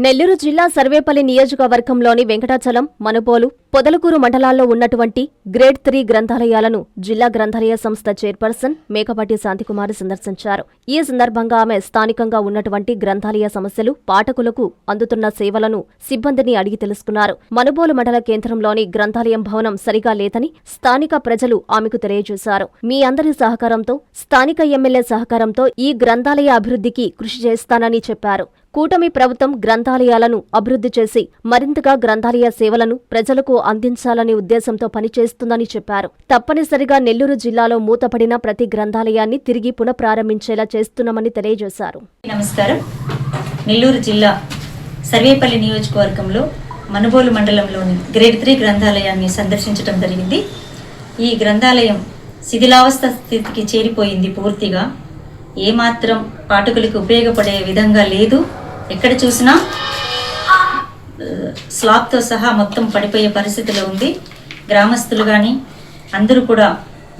నెల్లూరు జిల్లా సర్వేపల్లి నియోజకవర్గంలోని వెంకటాచలం, మనుబోలు, పొదలకూరు మండలాల్లో ఉన్నటువంటి గ్రేడ్ 3 గ్రంథాలయాలను జిల్లా గ్రంథాలయ సంస్థ చైర్పర్సన్ మేకపాటి శాంతికుమారి సందర్శించారు. ఈ సందర్భంగా ఆమె స్థానికంగా ఉన్నటువంటి గ్రంథాలయ సమస్యలు, పాఠకులకు అందుతున్న సేవలను సిబ్బందిని అడిగి తెలుసుకున్నారు. మనుబోలు మండల కేంద్రంలోని గ్రంథాలయం భవనం సరిగా లేదని స్థానిక ప్రజలు ఆమెకు తెలియజేశారు. మీ అందరి సహకారంతో, స్థానిక ఎమ్మెల్యే సహకారంతో ఈ గ్రంథాలయ అభివృద్ధికి కృషి చేస్తానని చెప్పారు. కూటమి ప్రభుత్వం గ్రంథాలయాలను అభివృద్ధి చేసి మరింతగా గ్రంథాలయ సేవలను ప్రజలకు అందించాలనే ఉద్దేశంతో పనిచేస్తుందని చెప్పారు. తప్పనిసరిగా నెల్లూరు జిల్లాలో మూతపడిన ప్రతి గ్రంథాలయాన్ని తిరిగి పునఃప్రారంభించేలా చేస్తున్నామని తెలియజేశారు. నమస్కారం. నెల్లూరు జిల్లా సర్వేపల్లి నియోజకవర్గంలో మనుబోలు మండలంలోని గ్రేడ్ 3 గ్రంథాలయాన్ని సందర్శించడం జరిగింది. ఈ గ్రంథాలయం శిథిలావస్థ స్థితికి చేరిపోయింది. పూర్తిగా ఏమాత్రం పాఠకులకు ఉపయోగపడే విధంగా లేదు. ఎక్కడ చూసినా స్లాబ్తో సహా మొత్తం పడిపోయే పరిస్థితిలో ఉంది. గ్రామస్తులు కానీ అందరూ కూడా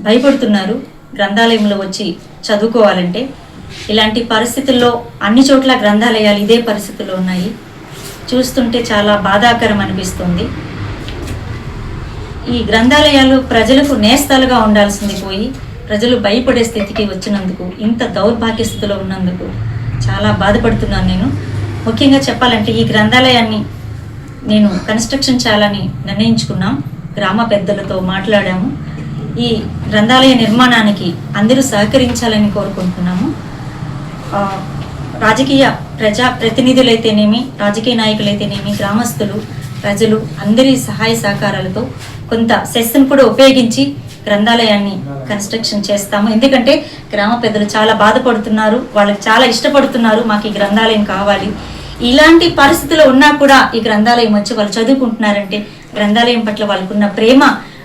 భయపడుతున్నారు గ్రంథాలయంలో వచ్చి చదువుకోవాలంటే. ఇలాంటి పరిస్థితుల్లో అన్ని చోట్ల గ్రంథాలయాలు ఇదే పరిస్థితుల్లో ఉన్నాయి. చూస్తుంటే చాలా బాధాకరం అనిపిస్తుంది. ఈ గ్రంథాలయాలు ప్రజలకు నేస్తాలుగా ఉండాల్సింది పోయి ప్రజలు భయపడే స్థితికి వచ్చినందుకు, ఇంత దౌర్భాగ్య స్థితిలో ఉన్నందుకు చాలా బాధపడుతున్నాను నేను. ముఖ్యంగా చెప్పాలంటే ఈ గ్రంథాలయాన్ని నేను కన్స్ట్రక్షన్ చేయాలని నిర్ణయించుకున్నాం. గ్రామ పెద్దలతో మాట్లాడాము. ఈ గ్రంథాలయ నిర్మాణానికి అందరూ సహకరించాలని కోరుకుంటున్నాము. రాజకీయ ప్రతినిధులైతేనేమి, రాజకీయ నాయకులైతేనేమి, గ్రామస్తులు, ప్రజలు అందరి సహాయ సహకారాలతో కొంత సెస్ను కూడా ఉపయోగించి గ్రంథాలయాన్ని కన్స్ట్రక్షన్ చేస్తాము. ఎందుకంటే గ్రామ పెద్దలు చాలా బాధపడుతున్నారు, వాళ్ళకి చాలా ఇష్టపడుతున్నారు. మాకు ఈ గ్రంథాలయం కావాలి. ఇలాంటి పరిస్థితుల్లో ఉన్నా కూడా ఈ గ్రంథాలయం వచ్చి వాళ్ళు చదువుకుంటున్నారంటే గ్రంథాలయం పట్ల వాళ్ళకున్న ప్రేమ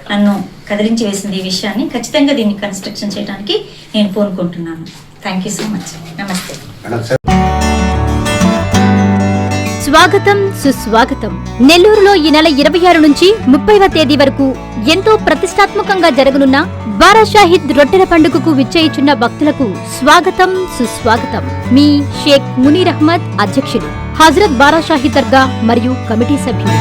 నన్ను కదిలించి వేసింది. ఈ విషయాన్ని ఖచ్చితంగా దీన్ని కన్స్ట్రక్షన్ చేయడానికి నేను పూనుకుంటున్నాను. Thank you so much. నమస్తే. స్వాగతం, సుస్వాగతం. నెల్లూరులో ఈ నెల 26 నుంచి 30వ తేదీ వరకు ఎంతో ప్రతిష్టాత్మకంగా జరగనున్న బారా షాహిద్ రొట్టెల పండుగకు విచ్చేయుచున్న భక్తులకు స్వాగతం, సుస్వాగతం. మీ షేక్ మునీర్ అహ్మద్, అధ్యక్షులు, హజరత్ బారా షాహిద్ దర్గా మరియు కమిటీ సభ్యులు.